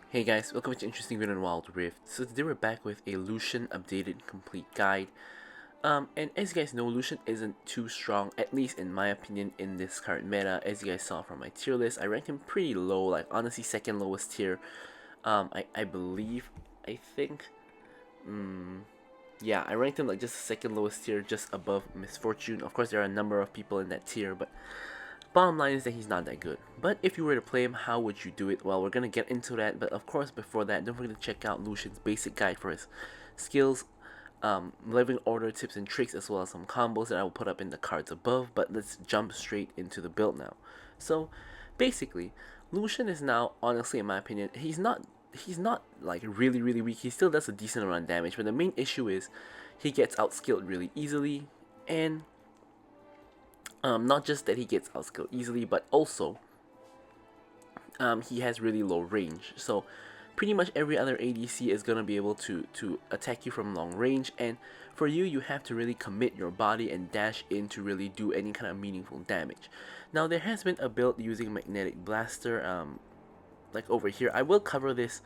Hey guys, welcome to an interesting video on Wild Rift. So today we're back with a Lucian updated complete guide. And as you guys know, Lucian isn't too strong, at least in my opinion, in this current meta. As you guys saw from my tier list, I ranked him pretty low, like honestly second lowest tier. I believe, I think, yeah, I ranked him like just second lowest tier, just above Misfortune. Of course, there are a number of people in that tier, but bottom line is that he's not that good. But if you were to play him, how would you do it? Well, we're gonna get into that, but of course before that, don't forget to check out Lucian's basic guide for his skills, living order tips and tricks, as well as some combos that I will put up in the cards above. But let's jump straight into the build now. So basically, Lucian is now, honestly in my opinion, he's not like really weak. He still does a decent amount of damage, but the main issue is he gets outskilled really easily, and not just that he gets outskilled easily, but also he has really low range. So pretty much every other ADC is going to be able to attack you from long range, and for you, you have to really commit your body and dash in to really do any kind of meaningful damage. Now there has been a build using Magnetic Blaster, like over here. I will cover this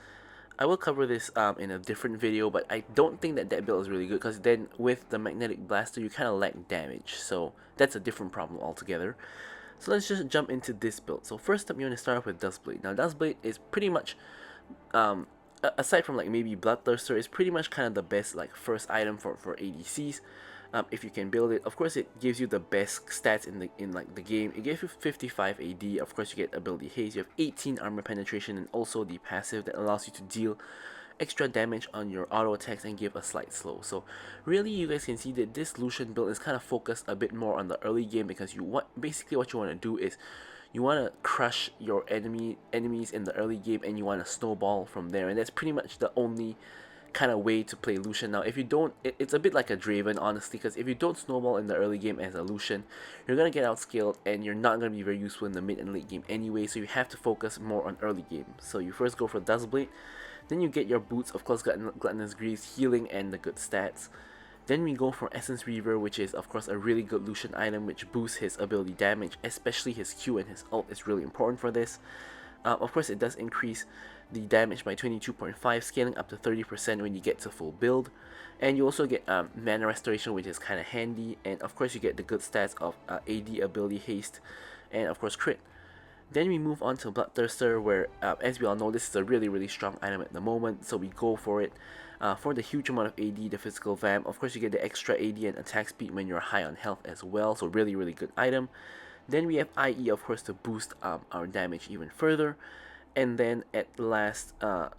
in a different video, but I don't think that build is really good, because then with the Magnetic Blaster you kind of lack damage, so that's a different problem altogether. So let's just jump into this build. So first up, you want to start off with DUSKBLADE. Now DUSKBLADE is pretty much, aside from like maybe Bloodthirster, is pretty much kind of the best like first item for ADCs. If you can build it, of course it gives you the best stats in like the game. It gives you 55 AD. Of course you get ability haste. You have 18 armor penetration, and also the passive that allows you to deal extra damage on your auto attacks and give a slight slow. So really, you guys can see that this Lucian build is kind of focused a bit more on the early game, because basically what you want to do is you want to crush your enemies in the early game, and you want to snowball from there, and that's pretty much the only kind of way to play Lucian. Now if you don't, it's a bit like a Draven, honestly, because if you don't snowball in the early game as a Lucian, you're gonna get outscaled, and you're not gonna be very useful in the mid and late game anyway. So you have to focus more on early game. So you first go for DUSKBLADE, then you get your boots, of course, Gluttonous Greaves, healing, and the good stats. Then we go for Essence Reaver, which is of course a really good Lucian item, which boosts his ability damage, especially his Q and his ult is really important for this. Of course, it does increase the damage by 22.5, scaling up to 30% when you get to full build. And you also get mana restoration, which is kind of handy. And of course, you get the good stats of AD, ability haste, and of course crit. Then we move on to Bloodthirster, where as we all know, this is a really strong item at the moment, so we go for it. For the huge amount of AD, the physical vamp, of course you get the extra AD and attack speed when you're high on health as well, so really good item. Then we have IE, of course, to boost our damage even further. And then at last,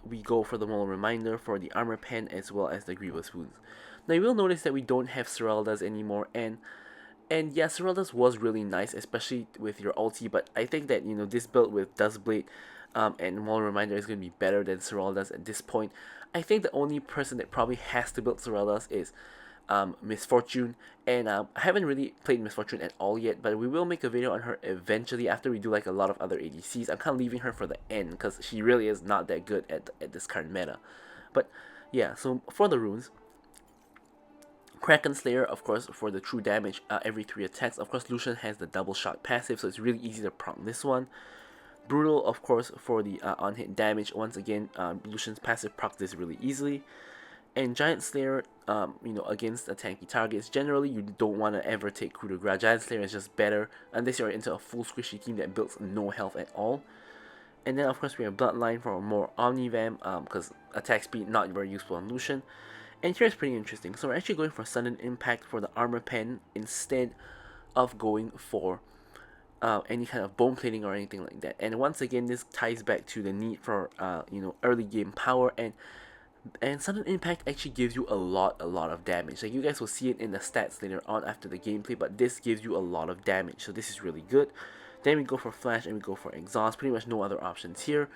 we go for the Moral Reminder for the Armor Pen, as well as the Grievous Wounds. Now you will notice that we don't have Seralda's anymore, and yeah, Seralda's was really nice, especially with your ulti, but I think that, you know, this build with DUSKBLADE and Moral Reminder is going to be better than Seralda's at this point. I think the only person that probably has to build Seralda's is Misfortune, and I haven't really played Misfortune at all yet, but we will make a video on her eventually after we do like a lot of other ADCs. I'm kind of leaving her for the end, because she really is not that good at this current meta. But yeah, so for the runes, Kraken Slayer, of course, for the true damage every 3 attacks. Of course, Lucian has the double shot passive, so it's really easy to proc this one. Brutal, of course, for the on-hit damage. Once again, Lucian's passive proc this really easily. And Giant Slayer, you know, against the tanky targets, generally you don't want to ever take coup de grace. Giant Slayer is just better unless you're into a full squishy team that builds no health at all. And then of course we have Bloodline for a more Omnivamp, because attack speed not very useful on Lucian. And here's pretty interesting. So we're actually going for Sudden Impact for the Armor Pen instead of going for any kind of bone plating or anything like that. And once again, this ties back to the need for you know, early game power, and Sudden Impact actually gives you a lot of damage. Like you guys will see it in the stats later on after the gameplay, but this gives you a lot of damage, so this is really good. Then we go for Flash and we go for Exhaust. Pretty much no other options here.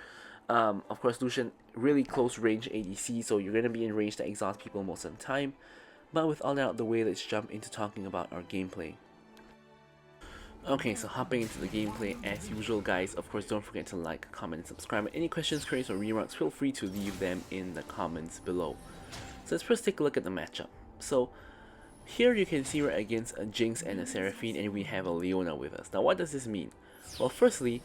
Of course, Lucian, really close range ADC, so you're going to be in range to exhaust people most of the time. But with all that out of the way, let's jump into talking about our gameplay. Okay, so hopping into the gameplay as usual, guys. Of course, don't forget to like, comment, and subscribe. Any questions, queries, or remarks, feel free to leave them in the comments below. So let's first take a look at the matchup. So here you can see we're against a Jinx and a Seraphine, and we have a Leona with us. Now what does this mean? Well, firstly,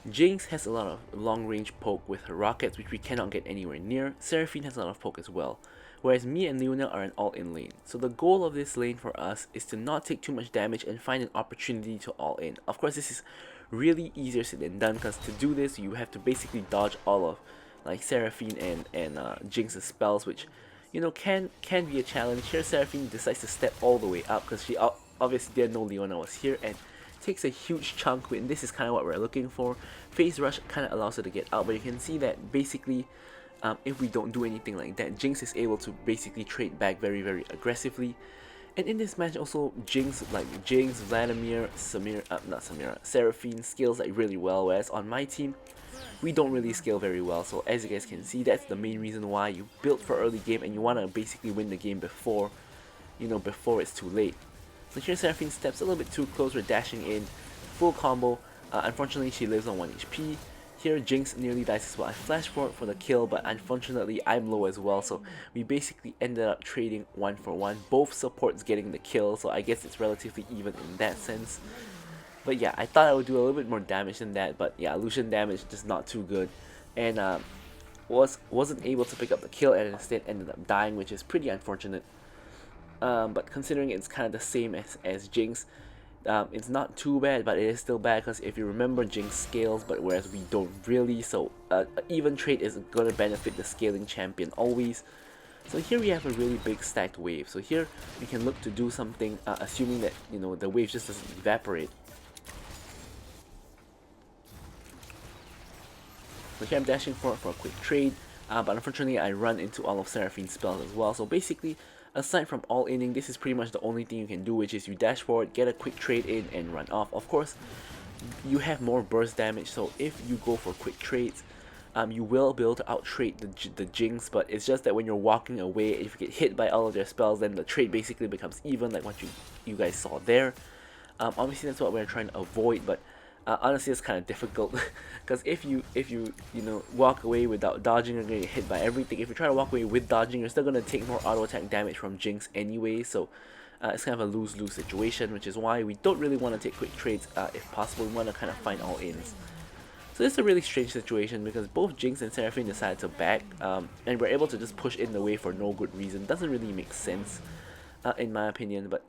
Jinx has a lot of long-range poke with her rockets, which we cannot get anywhere near. Seraphine has a lot of poke as well, whereas me and Leona are an all-in lane. So the goal of this lane for us is to not take too much damage and find an opportunity to all-in. Of course, this is really easier said than done, because to do this, you have to basically dodge all of like Seraphine and Jinx's spells, which can be a challenge. Here, Seraphine decides to step all the way up because she obviously didn't know Leona was here, and takes a huge chunk, and this is kind of what we're looking for. Phase Rush kind of allows her to get out, but you can see that basically if we don't do anything like that, Jinx is able to basically trade back very, very aggressively. And in this match also, Jinx, Vladimir, Seraphine scales like really well, whereas on my team, we don't really scale very well. So as you guys can see, that's the main reason why you build for early game and you want to basically win the game before it's too late. So here Seraphine steps a little bit too close, we're dashing in, full combo. Unfortunately she lives on 1 HP. Here Jinx nearly dies as well. I flash forward for the kill, but unfortunately I'm low as well, so we basically ended up trading 1 for 1. Both supports getting the kill, so I guess it's relatively even in that sense. But yeah, I thought I would do a little bit more damage than that, but yeah, Lucian damage just not too good. And wasn't able to pick up the kill and instead ended up dying, which is pretty unfortunate. But considering it's kind of the same as Jinx, it's not too bad, but it is still bad because if you remember, Jinx scales, but whereas we don't really, so even trade is going to benefit the scaling champion always. So here we have a really big stacked wave, so here we can look to do something, assuming that the wave just doesn't evaporate. So here I'm dashing for a quick trade, but unfortunately I run into all of Seraphine's spells as well, so basically aside from all-inning, this is pretty much the only thing you can do, which is you dash forward, get a quick trade in, and run off. Of course, you have more burst damage, so if you go for quick trades, you will be able to out-trade the Jinx, but it's just that when you're walking away, if you get hit by all of their spells, then the trade basically becomes even, like what you guys saw there. Obviously that's what we're trying to avoid, but honestly it's kind of difficult because if you walk away without dodging, you're going to get hit by everything. If you try to walk away with dodging, you're still going to take more auto attack damage from Jinx anyway, so it's kind of a lose-lose situation, which is why we don't really want to take quick trades. If possible, we want to kind of find all-ins. So this is a really strange situation because both Jinx and Seraphine decided to back, and we're able to just push in the way for no good reason. Doesn't really make sense in my opinion, but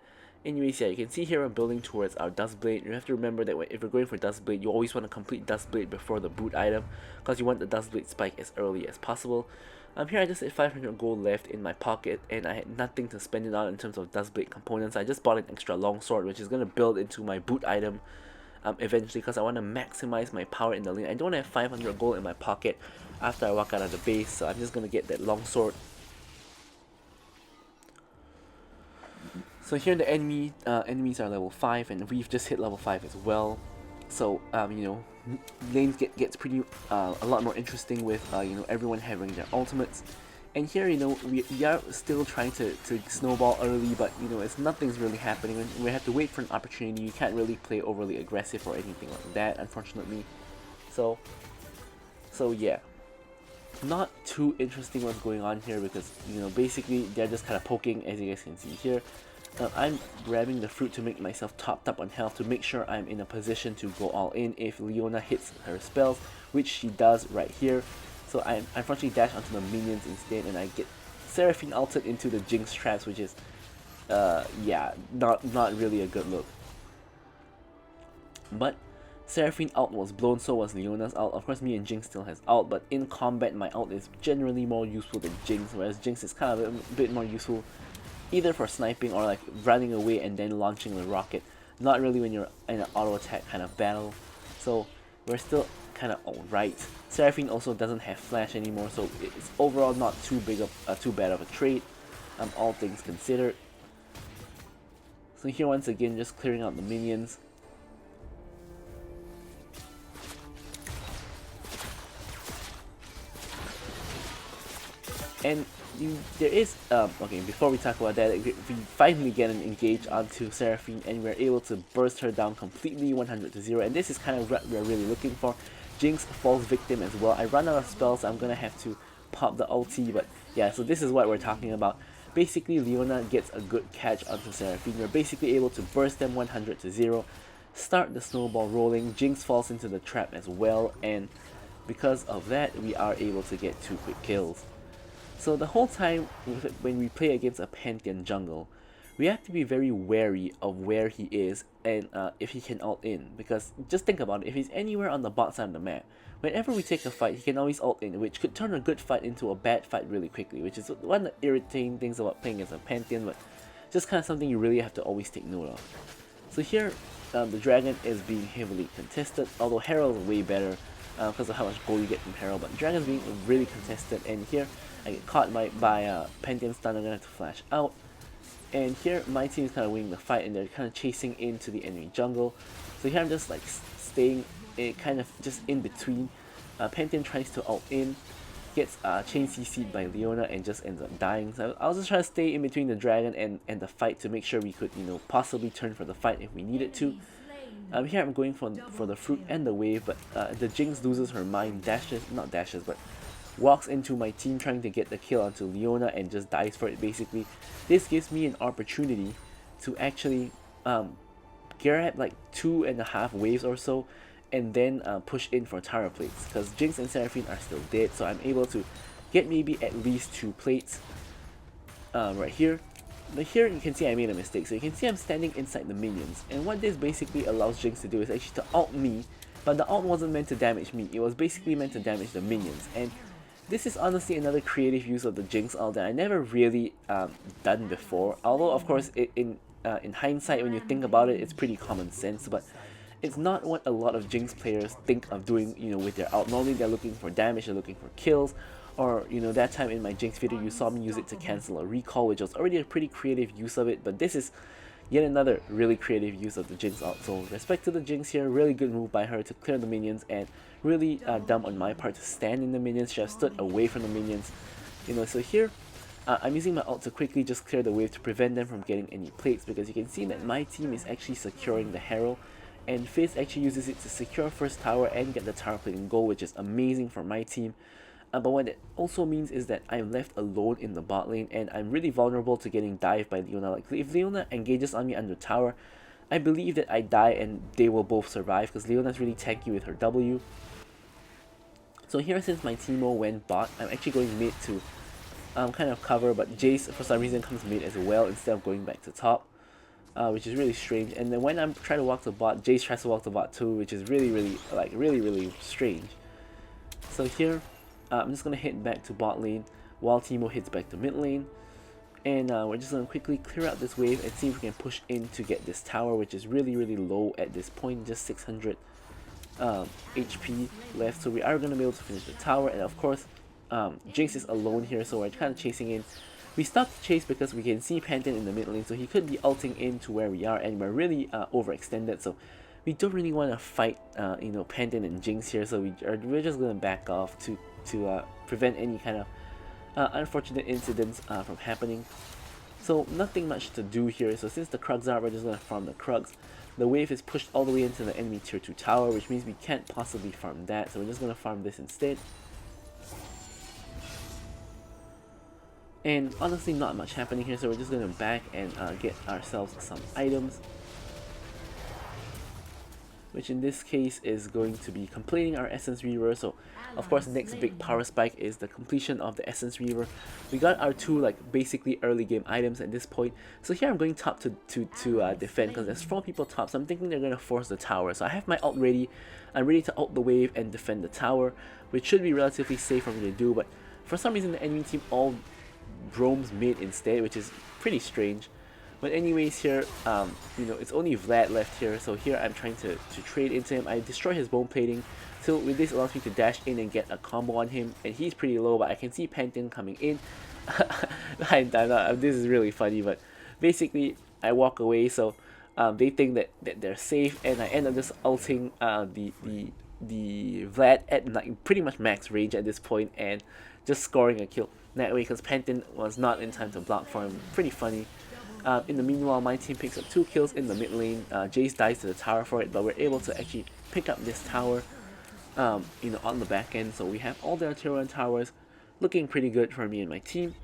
anyways, yeah, you can see here we're building towards our Duskblade. You have to remember that if you're going for Duskblade, you always want to complete Duskblade before the boot item, because you want the Duskblade spike as early as possible. Here I just had 500 gold left in my pocket, and I had nothing to spend it on in terms of Duskblade components. I just bought an extra longsword, which is going to build into my boot item eventually, because I want to maximize my power in the lane. I don't have 500 gold in my pocket after I walk out of the base, so I'm just going to get that longsword. So here the enemies are level 5, and we've just hit level 5 as well. So lanes gets pretty a lot more interesting with everyone having their ultimates. And here we are still trying to snowball early, but it's nothing's really happening. We have to wait for an opportunity. You can't really play overly aggressive or anything like that, unfortunately. So yeah, not too interesting what's going on here, because basically they're just kind of poking, as you guys can see here. I'm grabbing the fruit to make myself topped up on health, to make sure I'm in a position to go all in if Leona hits her spells, which she does right here. So I unfortunately dash onto the minions instead, and I get Seraphine ulted into the Jinx traps, which is yeah, not really a good look. But Seraphine ult was blown, so was Leona's ult. Of course, me and Jinx still has ult, but in combat my ult is generally more useful than Jinx, whereas Jinx is kind of a bit more useful either for sniping or like running away and then launching the rocket. Not really when you're in an auto attack kind of battle. So we're still kind of alright. Seraphine also doesn't have flash anymore, so it's overall not too bad of a trade, all things considered. So here once again, just clearing out the minions. And there is, okay, before we talk about that, we finally get an engage onto Seraphine, and we're able to burst her down completely 100 to 0, and this is kind of what we're really looking for. Jinx falls victim as well. I run out of spells, so I'm gonna have to pop the ulti, but yeah, so this is what we're talking about. Basically, Leona gets a good catch onto Seraphine. We're basically able to burst them 100 to 0, start the snowball rolling. Jinx falls into the trap as well, and because of that, we are able to get 2 quick kills. So the whole time when we play against a Pantheon jungle, we have to be very wary of where he is and if he can ult in, because just think about it, if he's anywhere on the bot side of the map, whenever we take a fight, he can always ult in, which could turn a good fight into a bad fight really quickly, which is one of the irritating things about playing as a Pantheon, but just kind of something you really have to always take note of. So here, the dragon is being heavily contested, although Herald is way better because of how much gold you get from Herald, but dragon's being really contested, and here I get caught by Pantheon stun. I'm gonna have to flash out. And here my team is kind of winning the fight, and they're kind of chasing into the enemy jungle. So here I'm just like staying kind of just in between. Pantheon tries to ult in, gets chain CC'd by Leona and just ends up dying. So I was just trying to stay in between the dragon and the fight to make sure we could, you know, possibly turn for the fight if we needed to. Here I'm going for the fruit and the wave, but the Jinx loses her mind, walks into my team trying to get the kill onto Leona and just dies for it basically. This gives me an opportunity to actually grab like 2.5 waves or so and then push in for tower plates, because Jinx and Seraphine are still dead, so I'm able to get maybe at least 2 plates right here. But here you can see I made a mistake, so you can see I'm standing inside the minions, and what this basically allows Jinx to do is actually to ult me, but the ult wasn't meant to damage me, it was basically meant to damage the minions. And this is honestly another creative use of the Jinx ult that I never really done before, although of course in hindsight when you think about it, it's pretty common sense, but it's not what a lot of Jinx players think of doing, you know, with their ult. Normally they're looking for damage, they're looking for kills, or, you know, that time in my Jinx video you saw me use it to cancel a recall, which was already a pretty creative use of it, but this is yet another really creative use of the Jinx ult. So respect to the Jinx here, really good move by her to clear the minions, and really dumb on my part to stand in the minions. She have stood away from the minions, you know. So here I'm using my ult to quickly just clear the wave to prevent them from getting any plates, because you can see that my team is actually securing the Herald, and Fizz actually uses it to secure first tower and get the tower plate in goal, which is amazing for my team. But what it also means is that I'm left alone in the bot lane, and I'm really vulnerable to getting dived by Leona. Like, if Leona engages on me under tower, I believe that I die and they will both survive, because Leona's really tanky with her W. So here, since my Teemo went bot, I'm actually going mid to kind of cover, but Jace for some reason comes mid as well instead of going back to top, which is really strange. And then when I'm trying to walk to bot, Jace tries to walk to bot too, which is really strange. So here, I'm just going to head back to bot lane while Teemo heads back to mid lane, and we're just going to quickly clear out this wave and see if we can push in to get this tower, which is really low at this point, just 600 HP left. So we are going to be able to finish the tower, and of course Jinx is alone here, so we're kind of chasing in. We stopped the chase because we can see Pantheon in the mid lane, so he could be ulting in to where we are, and we're really overextended, so we don't really want to fight you know, Pantheon and Jinx here, so we're just going to back off to prevent any kind of unfortunate incidents from happening. So nothing much to do here, so since the Krugs are, we're just going to farm the Krugs. The wave is pushed all the way into the enemy tier 2 tower, which means we can't possibly farm that, so we're just going to farm this instead. And honestly not much happening here, so we're just going to back and get ourselves some items, which in this case is going to be completing our Essence Reaver. So of course the next big power spike is the completion of the Essence Reaver. We got our 2 like basically early game items at this point. So here I'm going top to defend, because there's 4 people top, so I'm thinking they're going to force the tower. So I have my ult ready, I'm ready to ult the wave and defend the tower, which should be relatively safe for me to do, but for some reason the enemy team all roams mid instead, which is pretty strange. But anyways, here, you know, it's only Vlad left here, so here I'm trying to trade into him. I destroy his bone plating, so with this allows me to dash in and get a combo on him, and he's pretty low, but I can see Pantheon coming in. This is really funny, but basically I walk away, so they think that they're safe, and I end up just ulting the Vlad at like pretty much max range at this point, and just scoring a kill that way, because Pantheon was not in time to block for him. Pretty funny. In the meanwhile, my team picks up 2 kills in the mid lane. Jace dies to the tower for it, but we're able to actually pick up this tower, you know, on the back end. So we have all the tier 1 towers, looking pretty good for me and my team.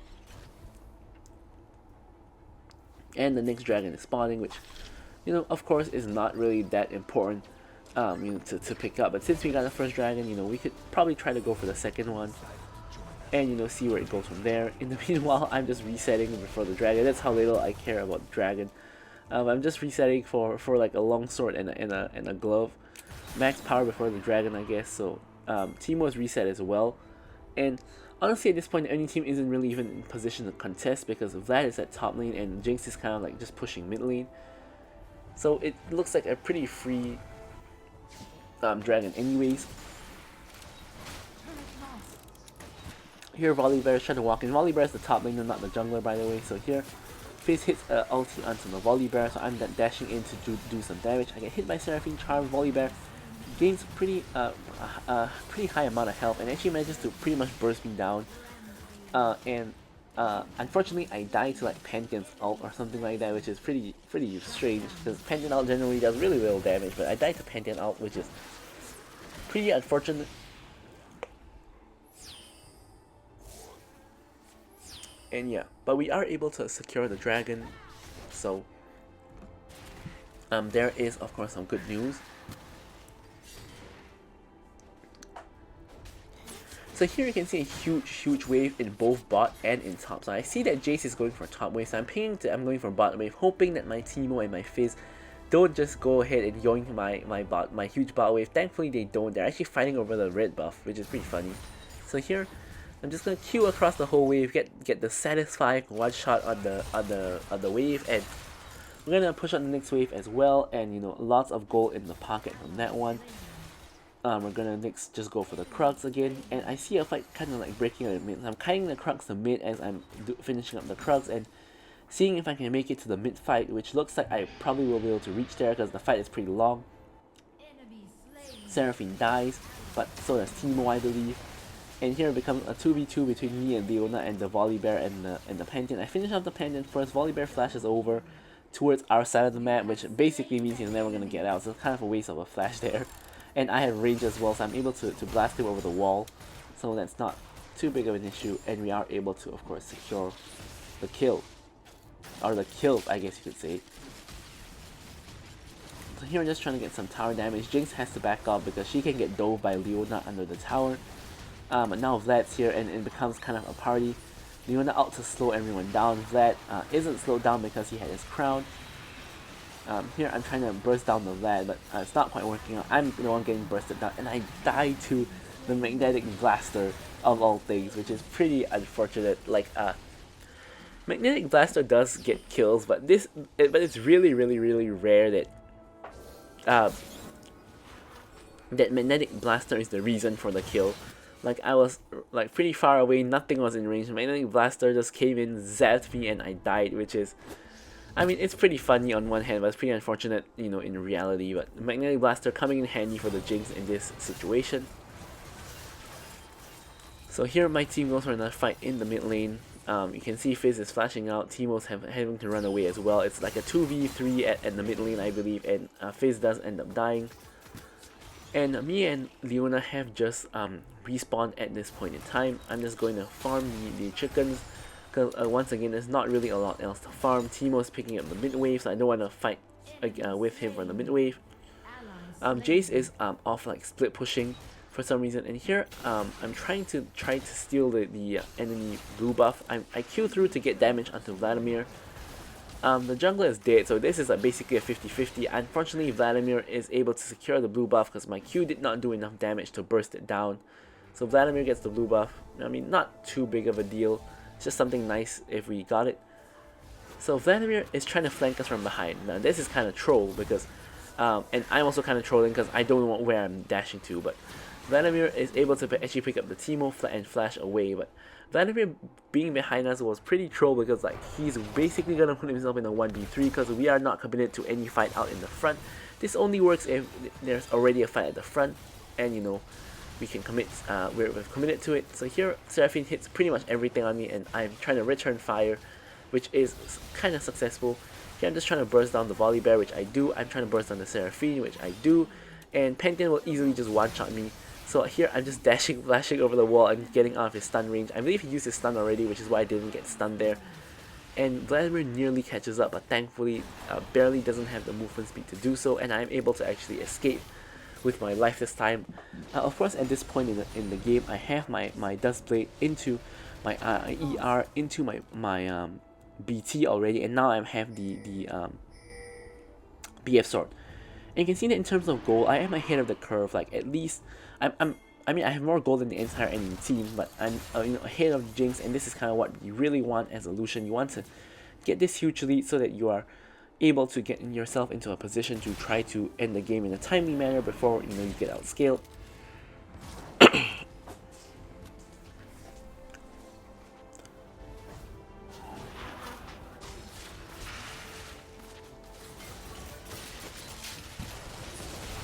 And the next dragon is spawning, which you know, of course, is not really that important, you know, to pick up. But since we got the first dragon, you know, we could probably try to go for the second one, and you know, see where it goes from there. In the meanwhile, I'm just resetting before the dragon. That's how little I care about the dragon. I'm just resetting for like a long sword and a glove, max power before the dragon, I guess. So Teemo's reset as well, and honestly, at this point, the enemy team isn't really even in position to contest because Vlad is at top lane and Jinx is kind of like just pushing mid lane. So it looks like a pretty free dragon anyways. Here Volibear is trying to walk in. Volibear is the top laner, not the jungler, by the way. So here, Fizz hits ulti onto the Volibear, so I'm dashing in to do some damage. I get hit by Seraphine Charm. Volibear gains pretty high amount of health and actually manages to pretty much burst me down. Unfortunately, I die to like Pantheon's ult or something like that, which is pretty strange because Pantheon ult generally does really little damage, but I died to Pantheon ult, which is pretty unfortunate. And yeah, but we are able to secure the dragon, so there is of course some good news. So here you can see a huge wave in both bot and in top. So I see that Jace is going for top wave, so I'm going for bot wave, hoping that my Teemo and my Fizz don't just go ahead and yoink my huge bot wave. Thankfully they don't. They're actually fighting over the red buff, which is pretty funny. So here I'm just gonna queue across the whole wave, get the satisfying one shot on the wave, and we're gonna push on the next wave as well. And you know, lots of gold in the pocket from that one. We're gonna next just go for the Crux again, and I see a fight kind of like breaking out in mid. So I'm kiting the Crux to mid as I'm finishing up the Crux and seeing if I can make it to the mid fight, which looks like I probably will be able to reach there because the fight is pretty long. Seraphine dies, but so does Teemo, I believe. And here it becomes a 2v2 between me and Leona and the Volibear and the Pantheon. I finish off the Pantheon first. Volibear flashes over towards our side of the map, which basically means he's never gonna get out. So it's kind of a waste of a flash there. And I have range as well, so I'm able to blast him over the wall. So that's not too big of an issue, and we are able to, of course, secure the kill. Or the kill, I guess you could say. So here we're just trying to get some tower damage. Jinx has to back off because she can get dove by Leona under the tower. But now Vlad's here and it becomes kind of a party. Leona out to slow everyone down. Vlad isn't slowed down because he had his crown. Here I'm trying to burst down the Vlad, but it's not quite working out. I'm the one getting bursted down, and I die to the magnetic blaster of all things, which is pretty unfortunate. Like magnetic blaster does get kills, but it's really rare that that magnetic blaster is the reason for the kill. Like I was like pretty far away, nothing was in range. Magnetic blaster just came in, zapped me, and I died, which is, I mean, it's pretty funny on one hand, but it's pretty unfortunate, you know, in reality. But magnetic blaster coming in handy for the Jinx in this situation. So here my team goes for another fight in the mid lane. You can see Fizz is flashing out. Teemo's having to run away as well. It's like a 2v3 at the mid lane, I believe, and Fizz does end up dying. And me and Leona have just respawned at this point in time. I'm just going to farm the chickens because once again there's not really a lot else to farm. Teemo's picking up the mid wave, so I don't want to fight with him for the mid wave. Jace is off like split pushing for some reason, and here I'm trying to steal the enemy blue buff. I Q through to get damage onto Vladimir. The jungler is dead, so this is basically a 50-50. Unfortunately, Vladimir is able to secure the blue buff because my Q did not do enough damage to burst it down. So Vladimir gets the blue buff. I mean, not too big of a deal. It's just something nice if we got it. So Vladimir is trying to flank us from behind. Now this is kind of troll because, and I'm also kind of trolling because I don't know where I'm dashing to, but Vladimir is able to actually pick up the Teemo and flash away, but Vladimir being behind us was pretty troll because like he's basically gonna put himself in a 1v3 because we are not committed to any fight out in the front. This only works if there's already a fight at the front, and you know we can commit. We've committed to it. So here Seraphine hits pretty much everything on me, and I'm trying to return fire, which is kind of successful. Here I'm just trying to burst down the Volibear, which I do. I'm trying to burst down the Seraphine, which I do, and Pantheon will easily just one-shot me. So here I'm just dashing, flashing over the wall and getting out of his stun range. I believe he used his stun already, which is why I didn't get stunned there. and Vladimir nearly catches up, but thankfully barely doesn't have the movement speed to do so, and I'm able to actually escape with my life this time. Of course, at this point in the game, I have my DUSKBLADE into my ER into my BT already, and now I have the BF sword. And you can see that in terms of gold, I am ahead of the curve. Like at least I mean I have more gold than the entire enemy team, but I'm you know, ahead of Jinx, and this is kind of what you really want as a Lucian. You want to get this huge lead so that you are able to get yourself into a position to try to end the game in a timely manner before you get outscaled.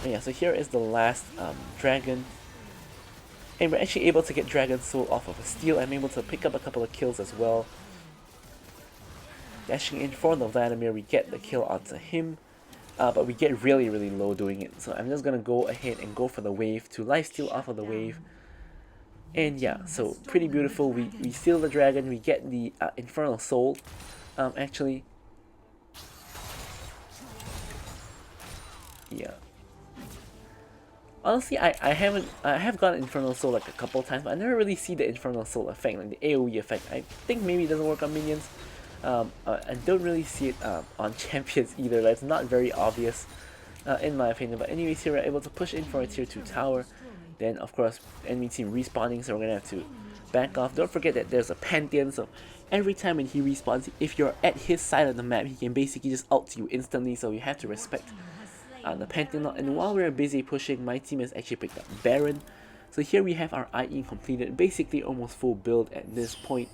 Yeah, so here is the last dragon, and we're actually able to get Dragon Soul off of a steal. I'm able to pick up a couple of kills as well. Dashing in for the Vladimir, we get the kill onto him, but we get really low doing it. So I'm just gonna go ahead and go for the wave to lifesteal off of the wave. And yeah, so pretty beautiful. We steal the dragon, we get the Infernal Soul. Actually, yeah. Honestly, I have gotten Infernal Soul like a couple times, but I never really see the Infernal Soul effect, like the AoE effect. I think maybe it doesn't work on minions. I don't really see it on champions either. Like, it's not very obvious, in my opinion. But anyways, here we're able to push in for a tier 2 tower. Then of course enemy team respawning, so we're gonna have to back off. Don't forget that there's a Pantheon, so every time when he respawns, if you're at his side of the map, he can basically just ult you instantly. So you have to respect the Pantheon. And while we're busy pushing, my team has actually picked up Baron. So here we have our IE completed, basically almost full build at this point.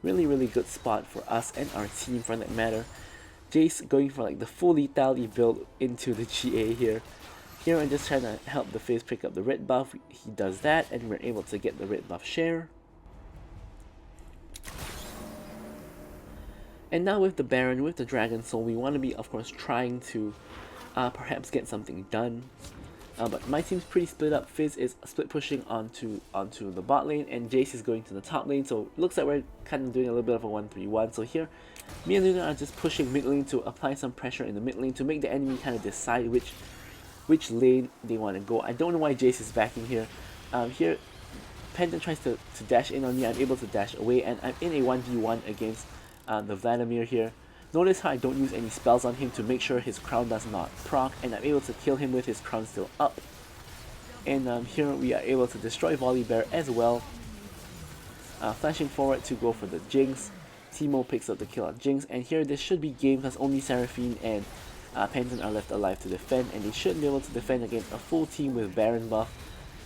Really good spot for us and our team for that matter. Jace going for like the full lethality build into the GA here. Here I'm just trying to help the Fizz pick up the red buff. He does that, and we're able to get the red buff share. And now with the Baron, with the Dragon Soul, we want to be, of course, trying to perhaps get something done. But my team's pretty split up. Fizz is split pushing onto the bot lane, and Jace is going to the top lane. So it looks like we're kind of doing a little bit of a 1-3-1. So here, me and Luna are just pushing mid lane to apply some pressure in the mid lane to make the enemy kind of decide which lane they want to go. I don't know why Jace is backing here. Here, Pantheon tries to dash in on me. I'm able to dash away, and I'm in a 1v1 against the Vladimir here. Notice how I don't use any spells on him to make sure his crown does not proc, and I'm able to kill him with his crown still up. And here we are able to destroy Volibear as well. Flashing forward to go for the Jinx. Teemo picks up the kill on Jinx, and here this should be game because only Seraphine and Pantheon are left alive to defend, and they should be able to defend against a full team with Baron buff.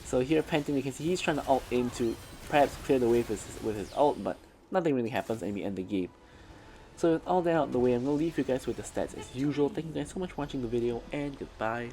So here Pantheon, you can see he's trying to ult in to perhaps clear the way with his ult, but nothing really happens and we end the game. So with all that out of the way, I'm going to leave you guys with the stats as usual. Thank you guys so much for watching the video, and goodbye.